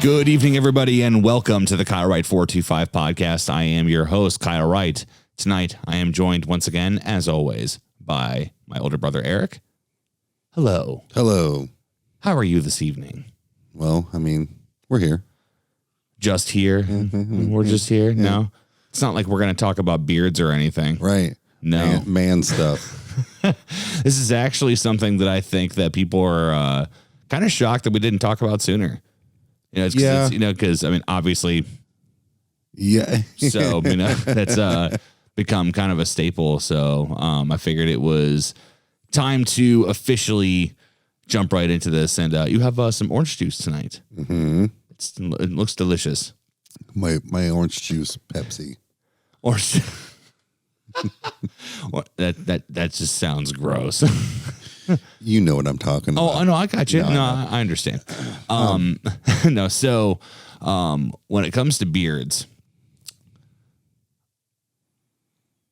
Good evening, everybody, and welcome to the Kyle Wright 425 podcast. I am your host, Kyle Wright. Tonight, I am joined once again, as always, by my older brother, Eric. Hello. Hello. How are you this evening? Well, I mean, we're here. Just here? We're just here? Yeah. No? It's not like we're going to talk about beards or anything. Right. No. Man stuff. This is actually something that I think that people are kind of shocked that we didn't talk about sooner. You know, because, I mean, obviously, Yeah. so, that's become kind of a staple. So I figured it was time to officially jump right into this. And you have some orange juice tonight. Mm-hmm. It looks delicious. My orange juice Pepsi. Orange. that just sounds gross. You know what I'm talking about. Oh, I know. I got you. No, I understand. No. So, when it comes to beards,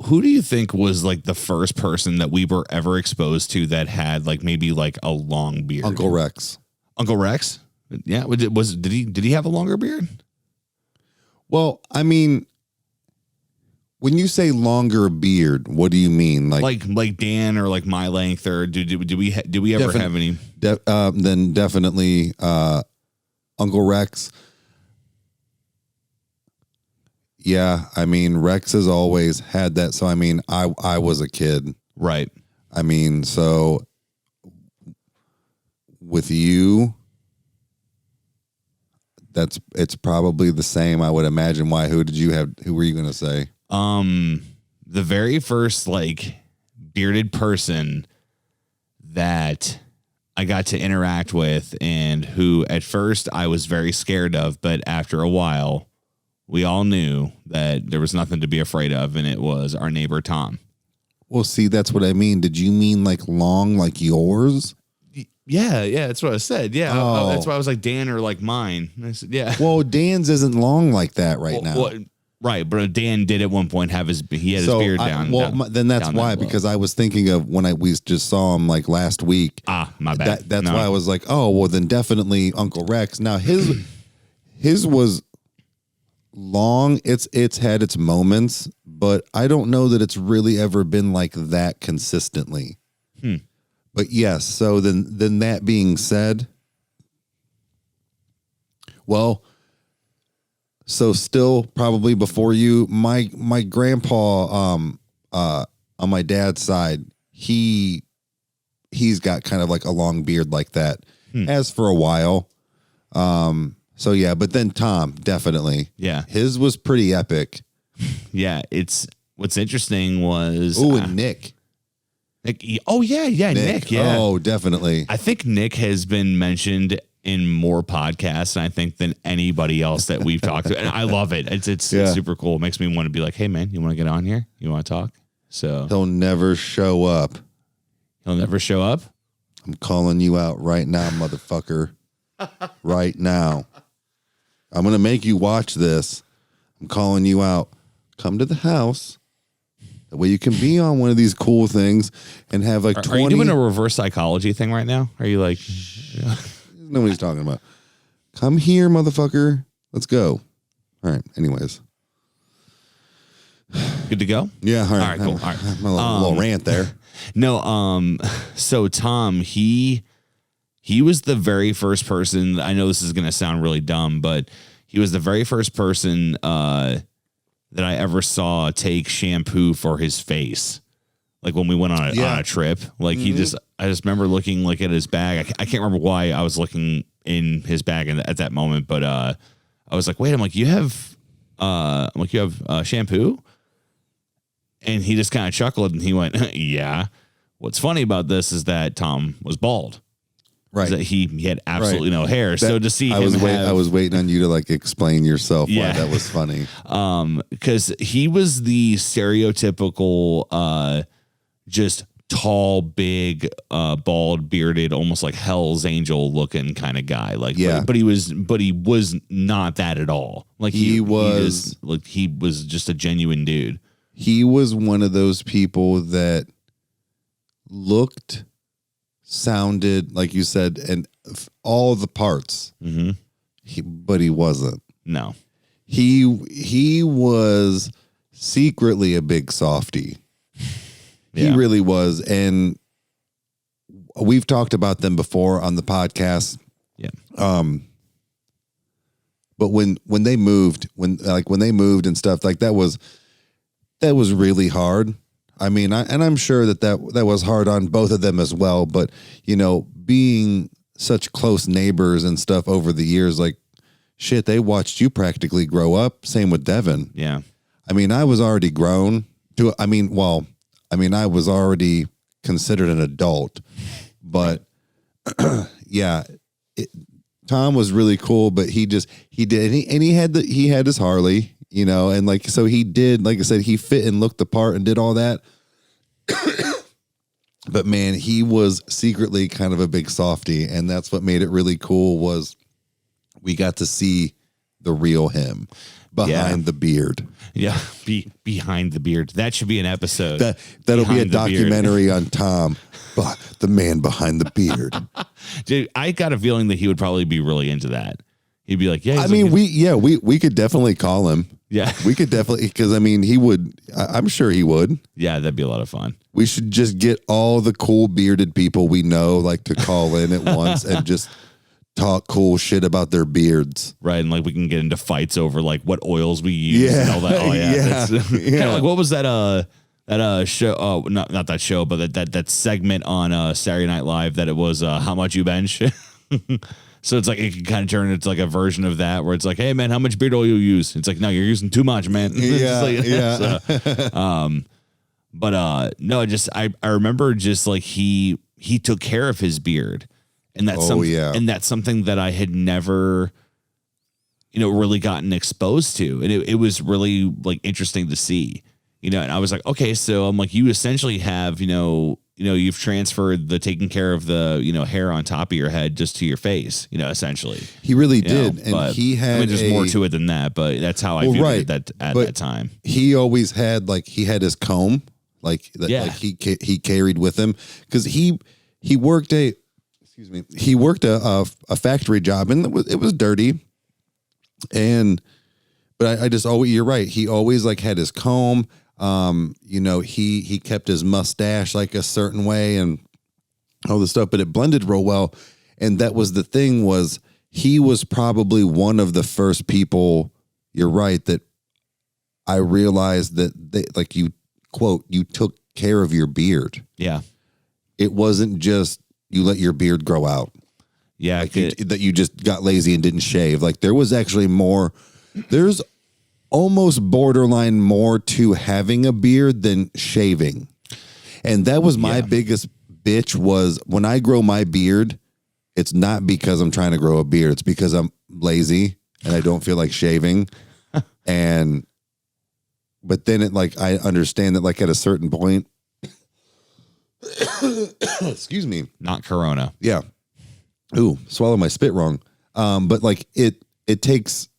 who do you think was like the first person that we were ever exposed to that had like maybe like a long beard? Uncle Rex. Uncle Rex? Yeah. Did he have a longer beard? Well, I mean, when you say longer beard, what do you mean? Like Dan or like my length, or do we ever have any? Then definitely Uncle Rex. Yeah, I mean, Rex has always had that. So I mean, I was a kid, Right. I mean, so with you, it's probably the same, I would imagine. Why? Who were you going to say? The very first like bearded person that I got to interact with, and who at first I was very scared of, but after a while we all knew that there was nothing to be afraid of, and it was our neighbor Tom. Well, see, that's what I mean. Did you mean like long, like yours? Yeah, that's what I said. Yeah, Oh. that's why I was like Dan or like mine. I said, yeah. Well, Dan's isn't long like that now. Well, right, but Dan did at one point have his beard down. Then that's down why, that low. because I was thinking of when we just saw him like last week. My bad. That's why I was like, oh, well, then definitely Uncle Rex. Now his was long. It's had its moments, but I don't know that it's really ever been like that consistently. But yes, so then that being said, well, so still probably before you, my grandpa on my dad's side, he's got kind of like a long beard like that, as for a while. So yeah, but then Tom, definitely. Yeah. His was pretty epic. Yeah, what's interesting was And Nick. Oh yeah, Nick. Yeah. Oh, definitely. I think Nick has been mentioned in more podcasts, I think, than anybody else that we've talked to. And I love it. It's super cool. It makes me want to be like, hey man, you want to get on here? You want to talk? So He'll never show up. He'll never show up? I'm calling you out right now, motherfucker. Right now. I'm going to make you watch this. I'm calling you out. Come to the house. That way you can be on one of these cool things and have like 20. Are you doing a reverse psychology thing right now? Are you like... Nobody's talking about. Come here, motherfucker. Let's go. All right. Anyways. Good to go? Yeah. All right. Cool. All right. My little rant there. No. So Tom, he was the very first person. I know this is going to sound really dumb, but he was the very first person that I ever saw take shampoo for his face. Like when we went on a trip, like I just remember looking like at his bag. I can't remember why I was looking in his bag at that moment, but I was like, wait, you have shampoo? And he just kind of chuckled and he went, yeah. What's funny about this is that Tom was bald. Right. That he had absolutely no hair. So to see I was waiting on you to like explain yourself why that was funny. Because he was the stereotypical just tall, big, bald, bearded, almost like Hell's Angel looking kind of guy. Like, but he was not that at all. Like he was just a genuine dude. He was one of those people that looked, sounded, like you said, and all the parts. Mm-hmm. but he wasn't. No. He was secretly a big softie. He really was. And we've talked about them before on the podcast. Yeah. But when they moved, when they moved and stuff, like that was really hard. I mean, I'm sure that was hard on both of them as well. But, you know, being such close neighbors and stuff over the years, like, shit, they watched you practically grow up. Same with Devin. Yeah. I mean, I was already grown I was already considered an adult, but yeah, Tom was really cool, but he had his Harley, you know, and like, so he did, like I said, he fit and looked the part and did all that. But man, he was secretly kind of a big softie, and that's what made it really cool was we got to see the real him behind the beard. Yeah, behind the beard. That should be an episode. That'll be a documentary on Tom, but the man behind the beard. Dude, I got a feeling that he would probably be really into that. He'd be like, yeah. We could definitely call him. Yeah, we could definitely, because I mean, he would. I'm sure he would. Yeah, that'd be a lot of fun. We should just get all the cool bearded people we know, like, to call in at once and just talk cool shit about their beards. Right, and like we can get into fights over like what oils we use and all that. Oh yeah. Kind of like, what was that show? Oh, not that show, but that segment on Saturday Night Live that it was how much you bench. So it's like it can kind of turn into like a version of that where it's like, hey man, how much beard oil you use? It's like, no, you're using too much, man. But no, I remember just like he took care of his beard. And that's and that's something that I had never, you know, really gotten exposed to. And it was really like interesting to see, you know, and I was like, okay, so I'm like, you essentially have, you know, you've transferred the taking care of the, you know, hair on top of your head just to your face, you know, essentially. He really did. And but, he had, I mean, there's more to it than that, but that's how I viewed it at that time. He always had, like, he had his comb, like he carried with him, because he worked a factory job, and it was dirty. But I just always, you're right. He always like had his comb. You know, he kept his mustache like a certain way and all this stuff, but it blended real well. And that was the thing, was he was probably one of the first people, you're right, that I realized that they, like, you quote, you took care of your beard. Yeah. It wasn't just you let your beard grow out. Yeah. Like that you just got lazy and didn't shave. Like, there was actually more, there's almost borderline more to having a beard than shaving. And that was my biggest bitch, was when I grow my beard, it's not because I'm trying to grow a beard. It's because I'm lazy and I don't feel like shaving. But then it, like, I understand that, like, at a certain point, excuse me, not Corona. Yeah. Ooh, swallow my spit wrong. But like it takes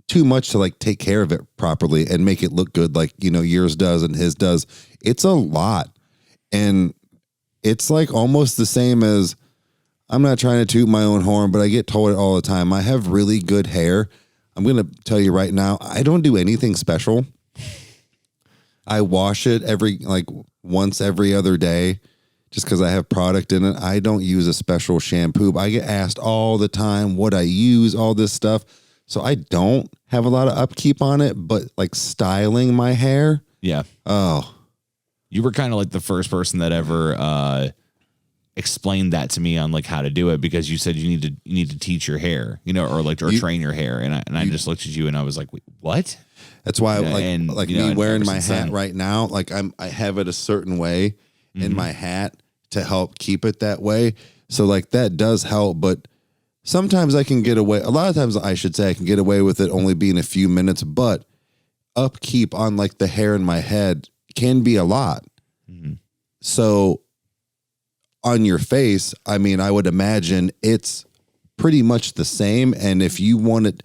too much to like take care of it properly and make it look good. Like, you know, yours does and his does. It's a lot. And it's like almost the same as, I'm not trying to toot my own horn, but I get told it all the time. I have really good hair. I'm going to tell you right now, I don't do anything special. I wash it once every other day, just because I have product in it. I don't use a special shampoo. I get asked all the time what I use, all this stuff. So I don't have a lot of upkeep on it, but like styling my hair. Yeah. Oh, you were kind of like the first person that ever explained that to me on like how to do it, because you said you need to teach your hair, you know, or train your hair. And I just looked at you and I was like, wait, what? That's why, me wearing my hat then, right now, like I have it a certain way in my hat to help keep it that way. So like that does help, but sometimes I can get away. A lot of times I should say I can get away with it only being a few minutes, but upkeep on like the hair in my head can be a lot. Mm-hmm. So on your face, I mean, I would imagine it's pretty much the same. And if you wanted,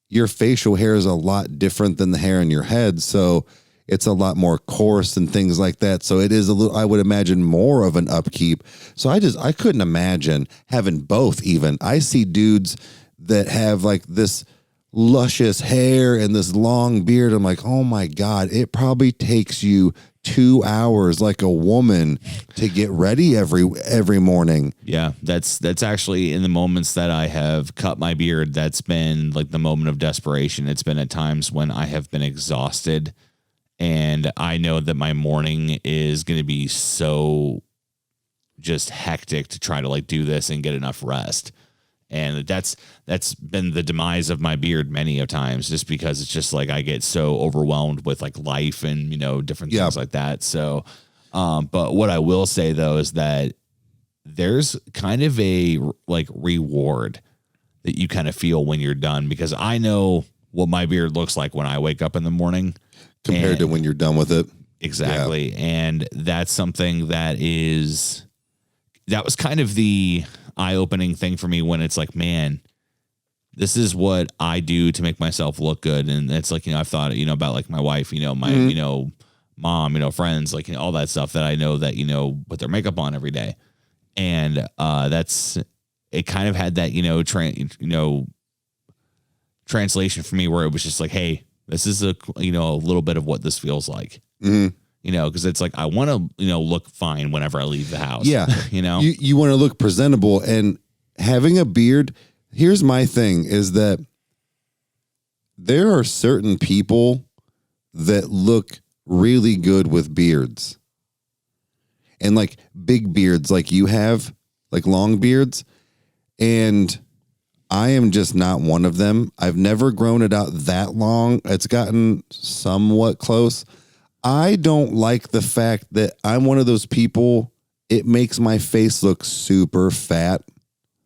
your facial hair is a lot different than the hair in your head. So it's a lot more coarse and things like that. So it is a little, I would imagine, more of an upkeep. So I couldn't imagine having both even. I see dudes that have like this luscious hair and this long beard. I'm like, oh my God, it probably takes you 2 hours like a woman to get ready every morning. Yeah, that's actually in the moments that I have cut my beard, that's been like the moment of desperation. It's been at times when I have been exhausted and I know that my morning is going to be so just hectic to try to like do this and get enough rest. And that's been the demise of my beard many of times, just because it's just like I get so overwhelmed with like life and, different things like that. So, but what I will say though is that there's kind of a like reward that you kind of feel when you're done, because I know what my beard looks like when I wake up in the morning compared to when you're done with it. Exactly. Yeah. And that's something that was kind of the eye-opening thing for me, when it's like, man, this is what I do to make myself look good. And it's like, I've thought, about like my wife, my, mom, friends, like, all that stuff that I know that, put their makeup on every day. And it kind of had that, translation for me, where it was just like, hey, this is a little bit of what this feels like. Mm-hmm. Because it's like I want to, look fine whenever I leave the house. Yeah. You want to look presentable, and having a beard. Here's my thing is that there are certain people that look really good with beards, and like big beards like you have, like long beards. And I am just not one of them. I've never grown it out that long. It's gotten somewhat close. I don't like the fact that I'm one of those people. It makes my face look super fat,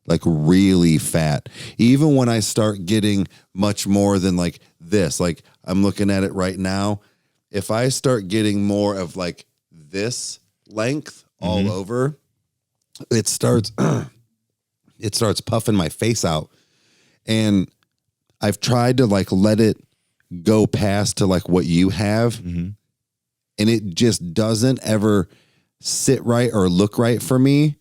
like really fat. Even when I start getting much more than like this, like I'm looking at it right now. If I start getting more of like this length all over, it starts puffing my face out. And I've tried to like let it go past to like what you have. Mm-hmm. And it just doesn't ever sit right or look right for me.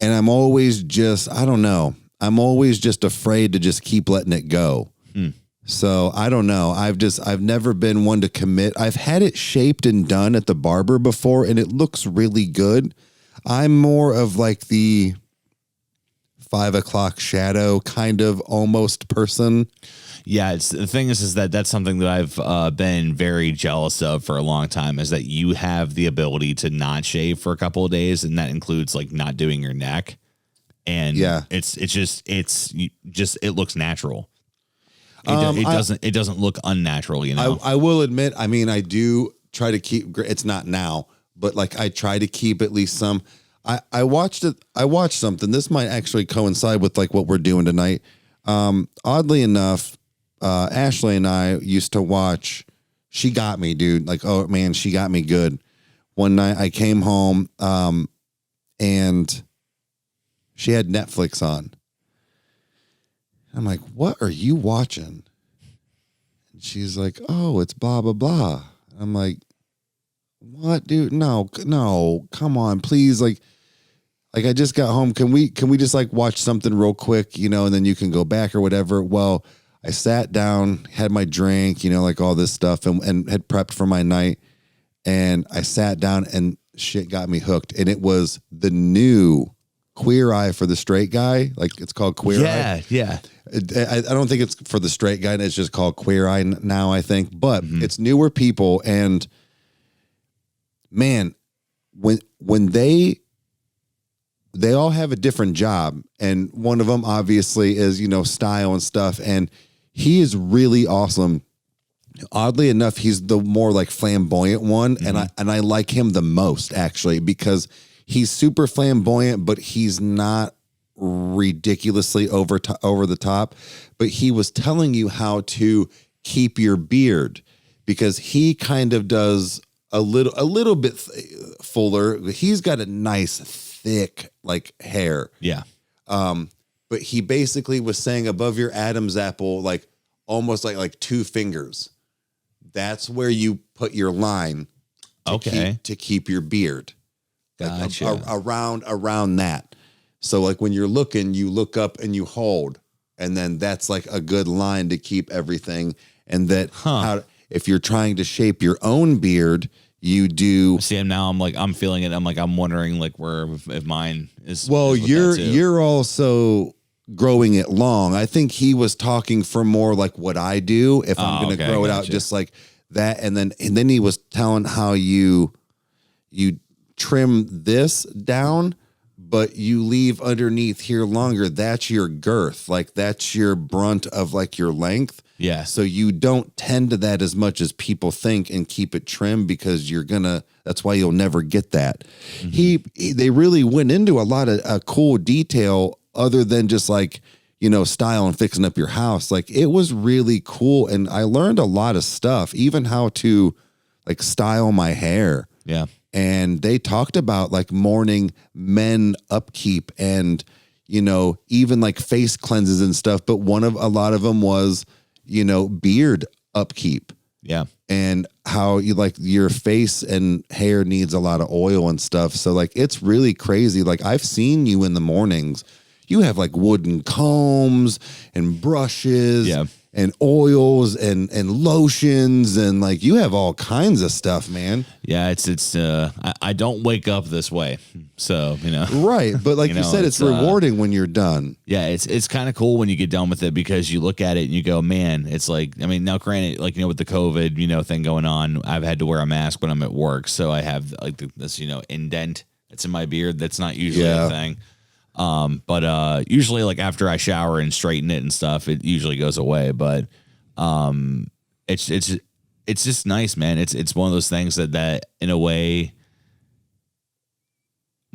And I'm always just, I don't know. I'm always just afraid to just keep letting it go. So I don't know. I've never been one to commit. I've had it shaped and done at the barber before, and it looks really good. I'm more of like the 5 o'clock shadow kind of almost person. Yeah, it's the thing is that that's something that I've been very jealous of for a long time, is that you have the ability to not shave for a couple of days, and that includes like not doing your neck. And it looks natural. It doesn't look unnatural, I will admit, I mean, I do try to keep, it's not now, but like I try to keep at least some. I watched something. This might actually coincide with like what we're doing tonight. Oddly enough, Ashley and I used to watch She Got Me, dude. Like, oh man, She Got Me good. One night I came home, and she had Netflix on. I'm like, what are you watching? And she's like, oh, it's blah, blah, blah. I'm like, what, dude? No, come on, please. Like I just got home. Can we just like watch something real quick, and then you can go back or whatever. Well, I sat down, had my drink, like all this stuff, and had prepped for my night. And I sat down and shit got me hooked. And it was the new Queer Eye for the Straight Guy. Like it's called Queer Eye. Yeah. I don't think it's for the straight guy. It's just called Queer Eye now, I think. But it's newer people. And man, when they all have a different job, and one of them obviously is, style and stuff. And he is really awesome. Oddly enough, he's the more like flamboyant one. And I like him the most actually, because he's super flamboyant, but he's not ridiculously over the top. But he was telling you how to keep your beard, because he kind of does a little bit fuller. He's got a nice thick like hair. Yeah. But he basically was saying above your Adam's apple, like almost like 2 fingers. That's where you put your line to keep your beard. Gotcha. Around that. So like when you're looking, you look up and you hold. And then that's like a good line to keep everything. And that if you're trying to shape your own beard, you do. See, and now I'm feeling it. I'm wondering like where if mine is. Well, is with that too. you're also growing it long. I think he was talking for more like what I do. If I'm going to grow it out just like that. And then he was telling how you trim this down, but you leave underneath here longer. That's your girth. Like that's your brunt of like your length. Yeah. So you don't tend to that as much as people think and keep it trimmed because that's why you'll never get that. Mm-hmm. They really went into a lot of cool detail other than just like, style and fixing up your house. Like it was really cool. And I learned a lot of stuff, even how to like style my hair. Yeah. And they talked about like morning men upkeep and, even like face cleanses and stuff. But a lot of them was, beard upkeep. Yeah. And how you like your face and hair needs a lot of oil and stuff. So like, it's really crazy. Like I've seen you in the mornings, you have like wooden combs and brushes and oils and lotions. And like, you have all kinds of stuff, man. Yeah. I don't wake up this way. So, Right. But like you said, it's rewarding when you're done. Yeah. It's kind of cool when you get done with it because you look at it and you go, man, it's like, now granted, like, with the COVID, thing going on, I've had to wear a mask when I'm at work. So I have like this, indent that's in my beard. That's not usually a thing. But usually like after I shower and straighten it and stuff, it usually goes away. But it's just nice, man. It's one of those things that in a way,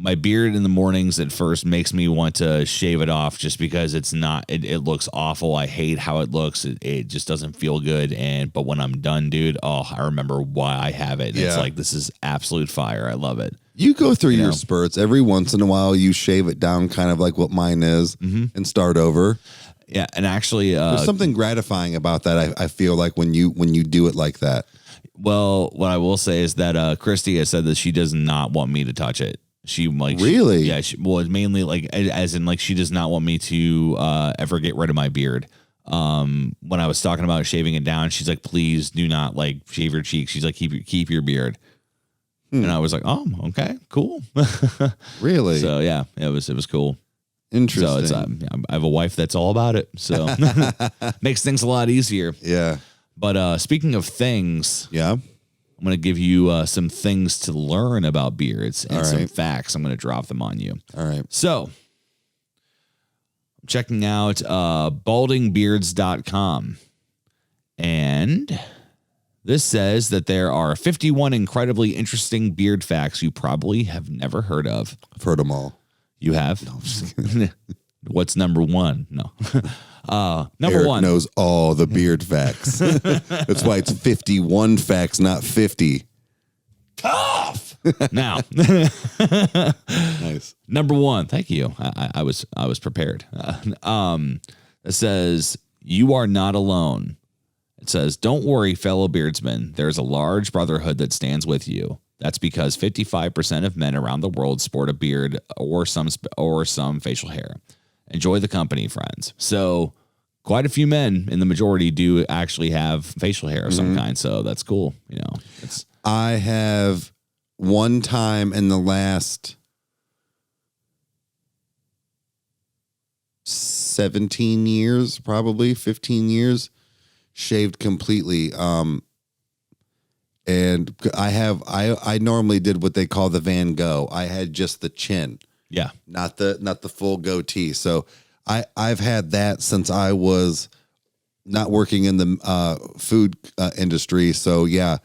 my beard in the mornings at first makes me want to shave it off just because it looks awful. I hate how it looks. It just doesn't feel good. But when I'm done, dude, I remember why I have it. It's like, this is absolute fire. I love it. You go through your spurts every once in a while. You shave it down kind of like what mine is and start over. Yeah. And actually, there's something gratifying about that. I feel like when you do it like that. Well, what I will say is that Christy has said that she does not want me to touch it. She like really, it's mainly like as in like she does not want me to ever get rid of my beard. When I was talking about shaving it down, she's like, please do not like shave your cheeks. She's like, keep your beard. And I was like, oh, okay, cool. Really? So yeah, it was cool. Interesting. So I have a wife that's all about it. So makes things a lot easier. Yeah. But speaking of things, I'm going to give you some things to learn about beards and some facts. I'm going to drop them on you. All right. So I'm checking out baldingbeards.com. And this says that there are 51 incredibly interesting beard facts you probably have never heard of. I've heard them all. You have? No, I'm just kidding. What's number one? No. Number Eric one knows all the beard facts. That's why it's 51 facts, not 50. Tough. Now, nice. Number one. Thank you. I was prepared. It says you are not alone. It says, don't worry, fellow beardsmen. There's a large brotherhood that stands with you. That's because 55% of men around the world sport a beard or some facial hair. Enjoy the company, friends. So quite a few men in the majority do actually have facial hair of some kind. So that's cool. I have one time in the last 17 years, probably 15 years, shaved completely. And I normally did what they call the Van Gogh. I had just the chin. Yeah. Not the full goatee. So I've had that since I was not working in the food industry. So yeah,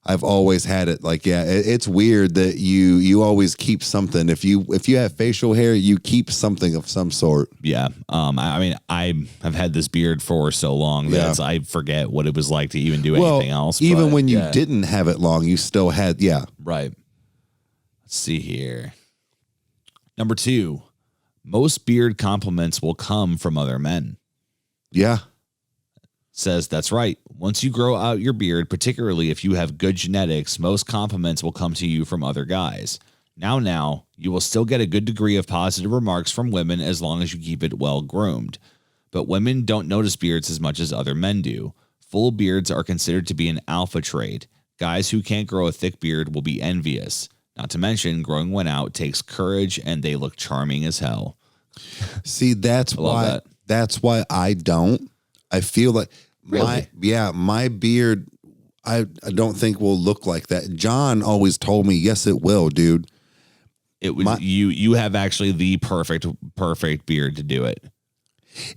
I've always had it. Like, yeah, it's weird that you always keep something. If you have facial hair, you keep something of some sort. Yeah. I mean, I have had this beard for so long that I forget what it was like to even do anything else. Even when you didn't have it long, you still had, Right. Let's see here. Number 2, most beard compliments will come from other men. Yeah. Says that's right. Once you grow out your beard, particularly if you have good genetics, most compliments will come to you from other guys. Now, you will still get a good degree of positive remarks from women as long as you keep it well groomed. but women don't notice beards as much as other men do. Full beards are considered to be an alpha trait. Guys who can't grow a thick beard will be envious. Not to mention, growing one out takes courage, and they look charming as hell. See, that's why I don't. I feel like my beard, I don't think will look like that. John always told me, yes, it will, dude. It would. You have actually the perfect beard to do it.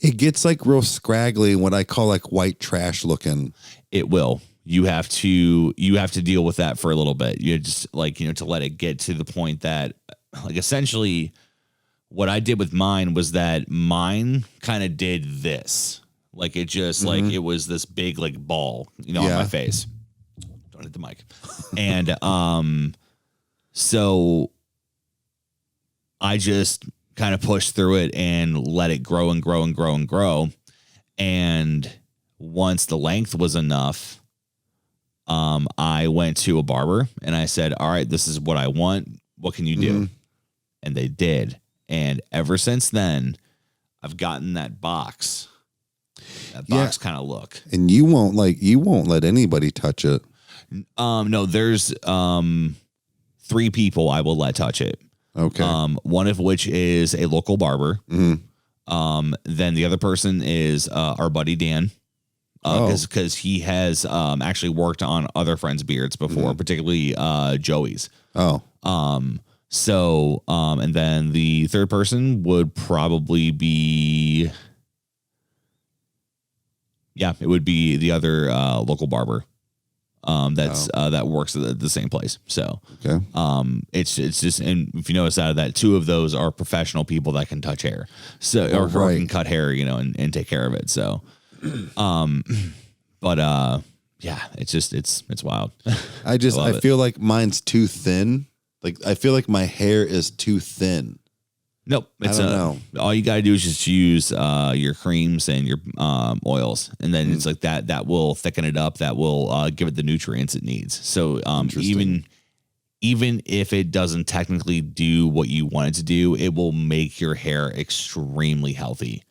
It gets like real scraggly and what I call like white trash looking. It will. You have to deal with that for a little bit. You just like, to let it get to the point that like essentially what I did with mine was that mine kind of did this. Like it just like it was this big like ball, on my face. Don't hit the mic. And so I just kind of pushed through it and let it grow and grow and grow and grow. And once the length was enough, I went to a barber and I said, all right, this is what I want. What can you do? And they did. And ever since then, I've gotten that box kind of look. And you won't let anybody touch it. No, there's 3 people I will let touch it. Okay. One of which is a local barber. Then the other person is our buddy Dan. Because he has actually worked on other friends' beards before, particularly Joey's. So, and then the third person would probably be, it would be the other local barber. That works at the same place. So, okay. It's just, and if you notice out of that, 2 of those are professional people that can touch hair. So, or can cut hair, and take care of it. So, it's just, it's wild. I feel like mine's too thin. Like, I feel like my hair is too thin. Nope. It's I don't know. All you got to do is just use your creams and your oils. And then it's like that will thicken it up. That will give it the nutrients it needs. So even if it doesn't technically do what you want it to do, it will make your hair extremely healthy.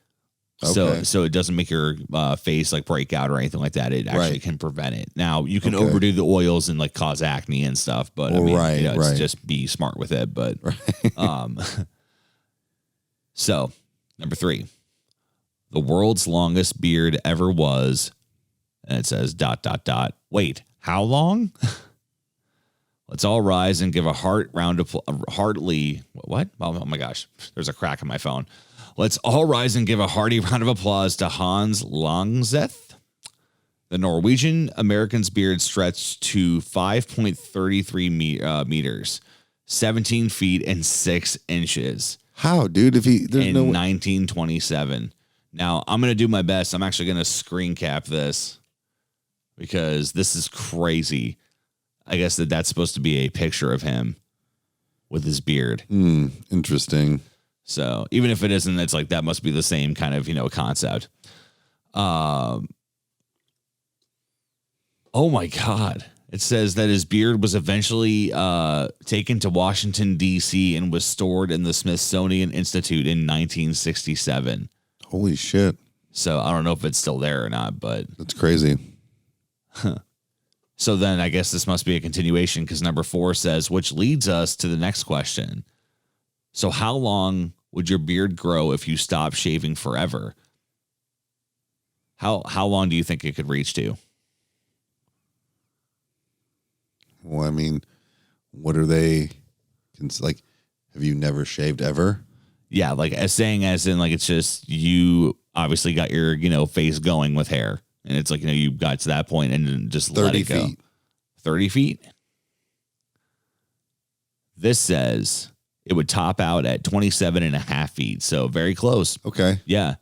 Okay. So it doesn't make your face like break out or anything like that. It actually can prevent it. Now you can overdo the oils and like cause acne and stuff, but it's just be smart with it. But so number 3, the world's longest beard ever was, and it says ... Wait, how long? Let's all rise and give a heartily. What? Oh my gosh, there's a crack in my phone. Let's all rise and give a hearty round of applause to Hans Langseth. The Norwegian American's beard stretched to 5.33 meters, 17 feet and 6 inches. How, dude? There's in 1927. Now, I'm going to do my best. I'm actually going to screen cap this because this is crazy. I guess that's supposed to be a picture of him with his beard. Interesting. So even if it isn't, it's like that must be the same kind of, concept. Oh my God. It says that his beard was eventually taken to Washington, D.C. and was stored in the Smithsonian Institute in 1967. Holy shit. So I don't know if it's still there or not, but that's crazy. So then I guess this must be a continuation because number 4 says, which leads us to the next question. So how long would your beard grow if you stopped shaving forever? How long do you think it could reach to? Well, I mean, what are they like? Have you never shaved ever? Yeah, like as in like it's just you obviously got your face going with hair, and it's like you got to that point and then just 30 let it go. feet. 30 feet. This says it would top out at 27.5 feet. So very close. Okay. Yeah.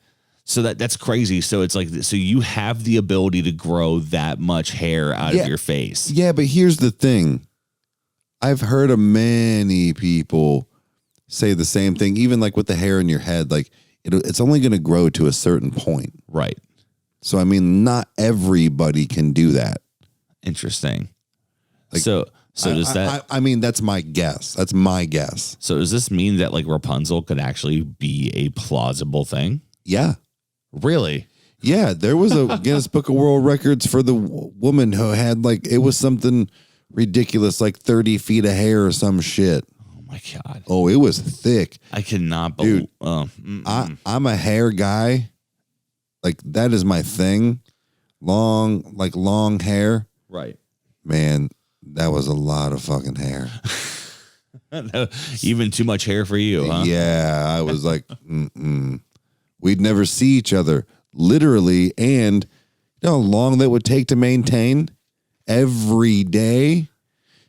So that's crazy. So it's like, so you have the ability to grow that much hair out of your face. Yeah. But here's the thing. I've heard of many people say the same thing, even like with the hair in your head, like it's only going to grow to a certain point. Right. So, I mean, not everybody can do that. Interesting. Like, so does that? I mean, that's my guess. That's my guess. So does this mean that like Rapunzel could actually be a plausible thing? Yeah. Really? Yeah, there was a Guinness Book of World Records for the woman who had like, it was something ridiculous, like 30 feet of hair or some shit. Oh my God. Oh, it was thick. I cannot believe. I'm a hair guy. Like, that is my thing. Long hair. Right. Man, that was a lot of fucking hair. Even too much hair for you, huh? Yeah, I was like, we'd never see each other, literally, and you know how long that would take to maintain every day.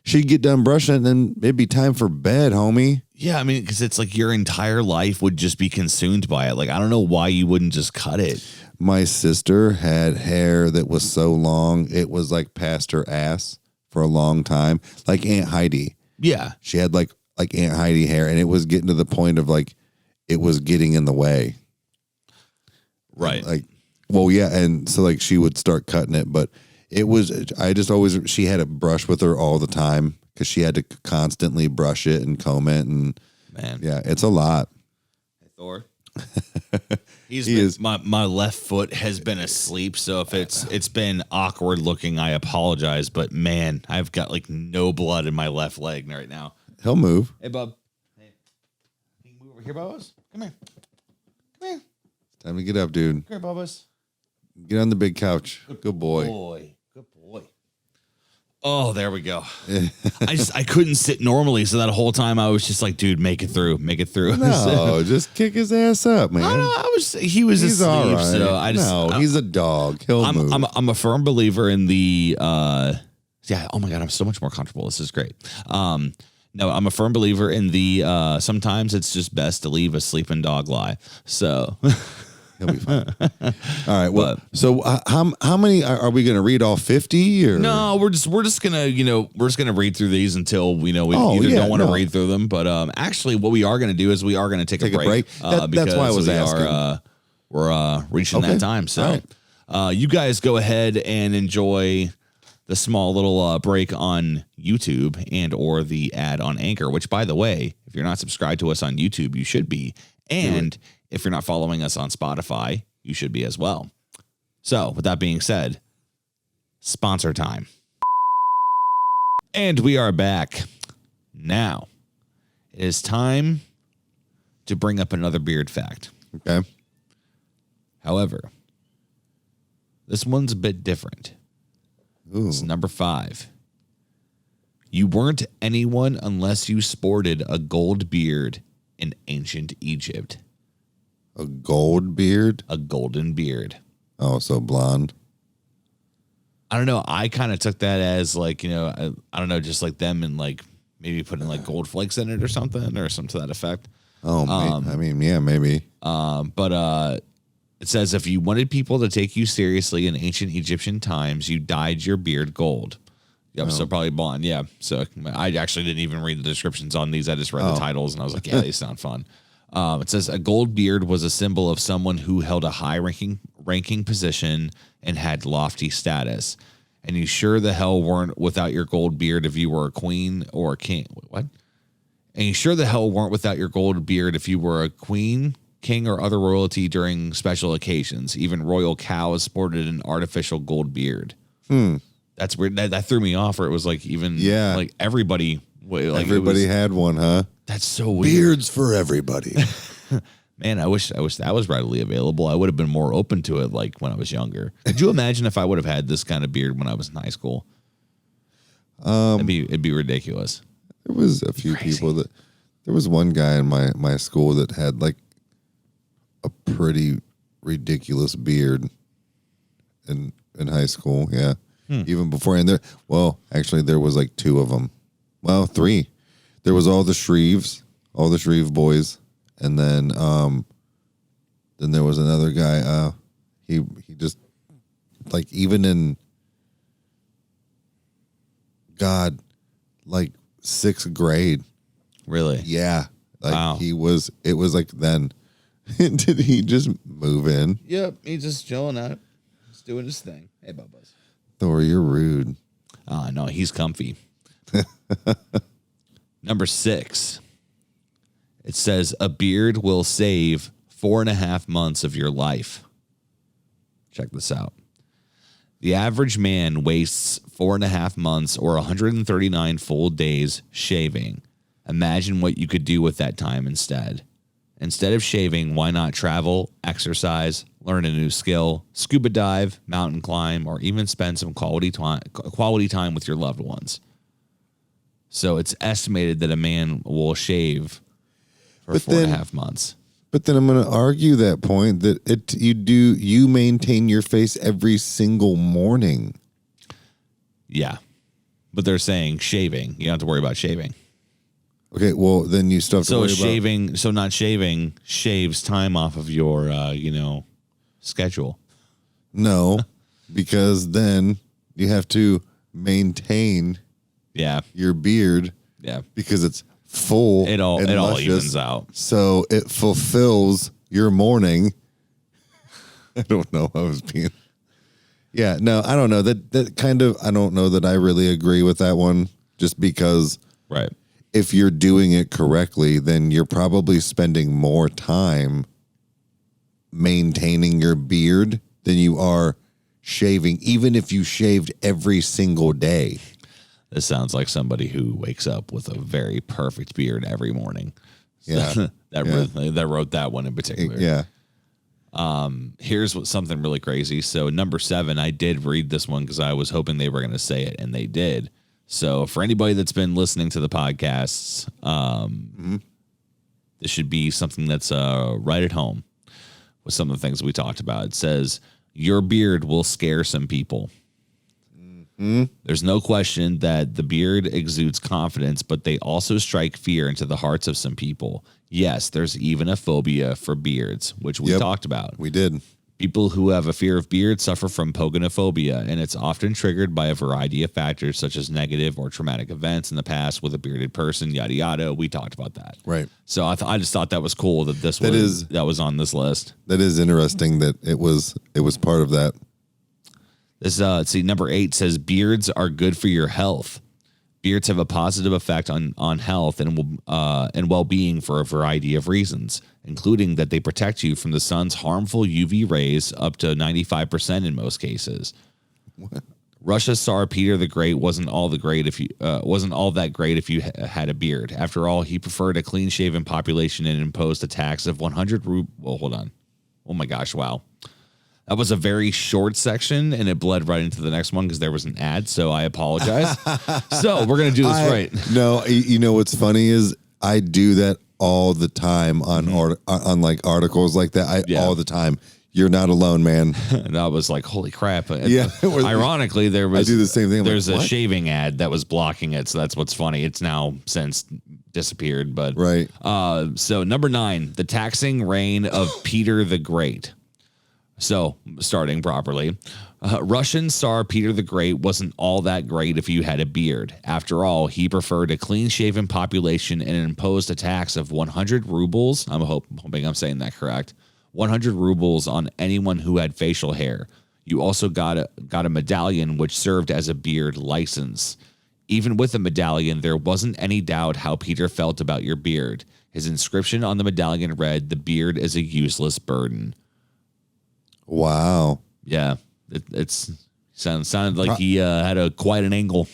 She'd get done brushing, and then it'd be time for bed, homie. Yeah, I mean, because it's like your entire life would just be consumed by it. Like, I don't know why you wouldn't just cut it. My sister had hair that was so long, it was like past her ass for a long time, like Aunt Heidi. Yeah. She had like Aunt Heidi hair, and it was getting to the point of like it was getting in the way. Right. Like, well, yeah, and so like she would start cutting it, but it was, I just always, she had a brush with her all the time because she had to constantly brush it and comb it, and man, yeah, it's a lot. Hey, Thor. My left foot has been asleep, so if it's been awkward looking, I apologize. But man, I've got like no blood in my left leg right now. He'll move. Hey, bub. Hey, can you move over here, Bubba's? Come here. Come here. Time to get up, dude. Come here, Bubba's. Get on the big couch. Good boy. Good boy. Oh, there we go. I couldn't sit normally, so that whole time I was just like, dude, make it through. No, just kick his ass up, man. I know, he was He's asleep, all right. so he's a dog. He'll move. I'm a firm believer in the yeah. Oh my God, I'm so much more comfortable. This is great. No, I'm a firm believer in the sometimes it's just best to leave a sleeping dog lie. So he'll be fine. All right. Well, so how many are we going to read? All 50? Or no, we're just gonna read through these until we don't want to read through them. But actually, what we are gonna do is we are gonna take a break. That's why I was asking. We're reaching that time. So you guys go ahead and enjoy the small little break on YouTube and or the ad on Anchor, which, by the way, if you're not subscribed to us on YouTube, you should be. And if you're not following us on Spotify, you should be as well. So with that being said, sponsor time. And we are back. Now, it is time to bring up another beard fact. Okay. However, this one's a bit different. Ooh. It's number 5. You weren't anyone unless you sported a gold beard in ancient Egypt. A gold beard? A golden beard. Oh, so blonde. I don't know. I kind of took that as like, I don't know, just like them and like maybe putting like gold flakes in it or something to that effect. Oh, I mean, yeah, maybe. But it says if you wanted people to take you seriously in ancient Egyptian times, you dyed your beard gold. Yep, so probably blonde. Yeah. So I actually didn't even read the descriptions on these. I just read the titles and I was like, yeah, they sound fun. It says a gold beard was a symbol of someone who held a high ranking position and had lofty status. And you sure the hell weren't without your gold beard if you were a queen or a king. What? And you sure the hell weren't without your gold beard if you were a queen, king, or other royalty during special occasions. Even royal cows sported an artificial gold beard. That's weird. That threw me off. Or it was like even like everybody. Like everybody had one, huh? That's so weird. Beards for everybody. Man, I wish that was readily available. I would have been more open to it like when I was younger. Could you imagine if I would have had this kind of beard when I was in high school? It'd be ridiculous. There was a few people that there was one guy in my school that had like a pretty ridiculous beard in high school. Yeah. Even before, and actually there was like 2 of them. Well, 3. There was all the Shreve boys, and then there was another guy. He just like even in God, like 6th grade. Really? Yeah. Like wow. It was like then. Did he just move in? Yep. He's just chilling out. He's doing his thing. Hey, Bubba's. Thor, you're rude. No, he's comfy. Number 6. It says a beard will save 4.5 months of your life. Check this out. The average man wastes 4.5 months or 139 full days shaving. Imagine what you could do with that time instead. Instead of shaving, why not travel, exercise, learn a new skill, scuba dive, mountain climb, or even spend some quality time with your loved ones? So it's estimated that a man will shave for 4.5 months. But then I'm going to argue that point that you maintain your face every single morning. Yeah. But they're saying shaving. You don't have to worry about shaving. Okay, well, then you still have to worry about... So not shaving shaves time off of your, schedule. No, because then you have to maintain your beard. Yeah. Because it's full. It all evens out. So it fulfills your morning. I don't know. I was being... Yeah, no, I don't know. That kind of... I don't know that I really agree with that one, just because... Right. If you're doing it correctly, then you're probably spending more time maintaining your beard than you are shaving, even if you shaved every single day. This sounds like somebody who wakes up with a very perfect beard every morning. Yeah. That wrote that one in particular. Yeah. Here's something really crazy. So number 7, I did read this one because I was hoping they were going to say it, and they did. So for anybody that's been listening to the podcasts, this should be something that's right at home with some of the things we talked about. It says, your beard will scare some people. Mm-hmm. There's no question that the beard exudes confidence, but they also strike fear into the hearts of some people. Yes, there's even a phobia for beards, which we talked about. We did. People who have a fear of beards suffer from pogonophobia, and it's often triggered by a variety of factors such as negative or traumatic events in the past with a bearded person, yada, yada. We talked about that. Right. So I just thought that was cool that that was on this list. That is interesting that it was part of that. This number 8 says beards are good for your health. Beards have a positive effect on health and well-being for a variety of reasons, including that they protect you from the sun's harmful UV rays up to 95% in most cases. What? Russia's Tsar Peter the Great wasn't all that great if you had a beard. After all, he preferred a clean-shaven population and imposed a tax of 100 rubles. Well, hold on. Oh my gosh! Wow. That was a very short section, and it bled right into the next one because there was an ad, so I apologize. So we're going to do this right. No, you know what's funny is I do that all the time on on like articles like that. All the time. You're not alone, man. And I was like, holy crap. Yeah. Ironically, I do the same thing. There's a shaving ad that was blocking it, so that's what's funny. It's now since disappeared. But right. So number 9, the taxing reign of Peter the Great. So, starting properly, Russian Tsar Peter the Great wasn't all that great if you had a beard. After all, he preferred a clean-shaven population and imposed a tax of 100 rubles. I'm hoping I'm saying that correct. 100 rubles on anyone who had facial hair. You also got a medallion which served as a beard license. Even with the medallion, there wasn't any doubt how Peter felt about your beard. His inscription on the medallion read, "The beard is a useless burden." Wow. Yeah, it's sounded like he had quite an angle.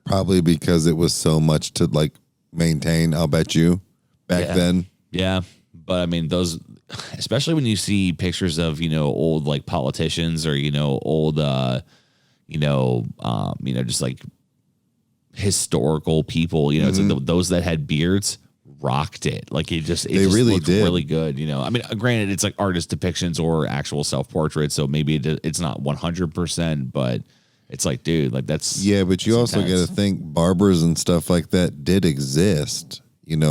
Probably because it was so much to like maintain. I'll bet you back then. Yeah, but I mean those, especially when you see pictures of old like politicians or old just like historical people. It's like those that had beards rocked it. Like they really looked did really good. I mean, granted, it's like artist depictions or actual self-portraits, so maybe it's not 100%, but it's like, dude, like that's but you also got to think barbers and stuff like that did exist. It's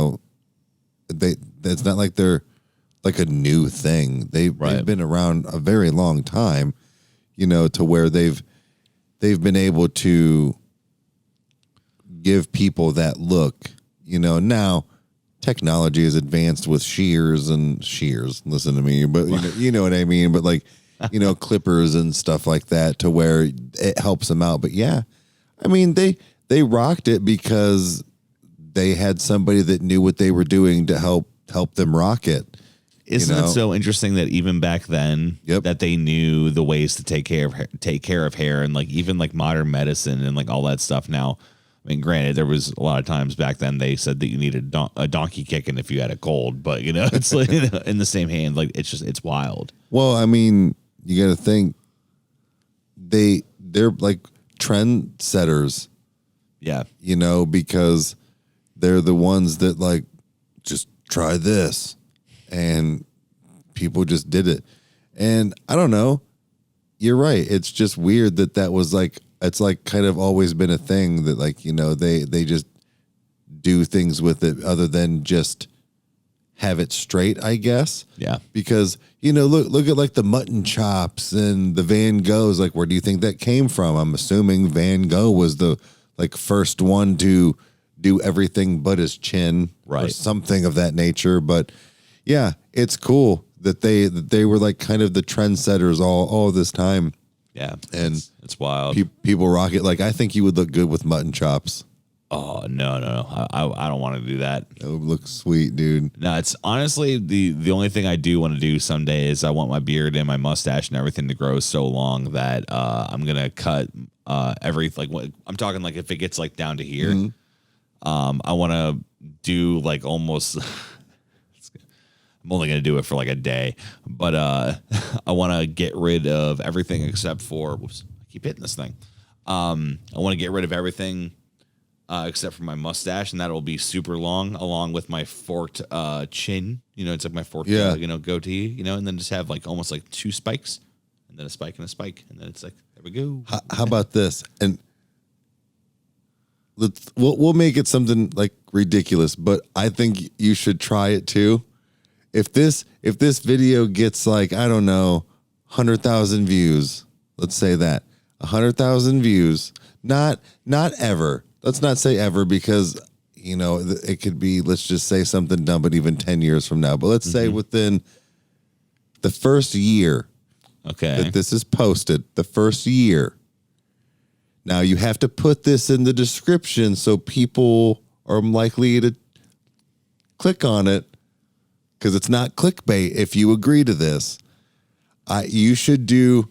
not like they're like a new thing. They've been around a very long time. To where they've been able to give people that look. Now technology is advanced with shears. Listen to me, but you know what I mean. But like, clippers and stuff like that, to where it helps them out. But yeah, I mean they rocked it because they had somebody that knew what they were doing to help them rock it. Isn't it so interesting that even back then that they knew the ways to take care of hair and like even like modern medicine and like all that stuff now. I mean, granted, there was a lot of times back then they said that you needed a donkey kicking if you had a cold, but you know, it's like in the same hand, like it's wild. Well, I mean, you got to think they're like trendsetters. Yeah. You know, because they're the ones that like just try this and people just did it. And I don't know. You're right. It's just weird that was like, it's like kind of always been a thing that like, you know, they just do things with it other than just have it straight, I guess. Yeah. Because, you know, look at like the mutton chops and the Van Goghs. Like, where do you think that came from? I'm assuming Van Gogh was the like first one to do everything but his chin, right, or something of that nature. But yeah, it's cool that they were like kind of the trendsetters all this time. Yeah, and it's wild. People rock it. Like, I think you would look good with mutton chops. Oh no! I don't want to do that. It would look sweet, dude. No, it's honestly the only thing I do want to do someday is I want my beard and my mustache and everything to grow so long that I'm gonna cut I'm talking like if it gets like down to here, I want to do like almost. I'm only gonna do it for like a day, but I want to get rid of everything except for. Whoops, I keep hitting this thing. I want to get rid of everything. Except for my mustache, and that'll be super long, along with my forked chin. You know, it's like my forked, goatee. You know, and then just have like almost like two spikes, and then a spike and a spike, and then it's like there we go. How about this? And we'll make it something like ridiculous, but I think you should try it too. If this video gets like, I don't know, 100,000 views, let's say that 100,000 views, not ever. Let's not say ever, because, you know, it could be, let's just say something dumb, but even 10 years from now. But let's say within the first year that this is posted, the first year. Now, you have to put this in the description so people are likely to click on it, because it's not clickbait if you agree to this. You should do...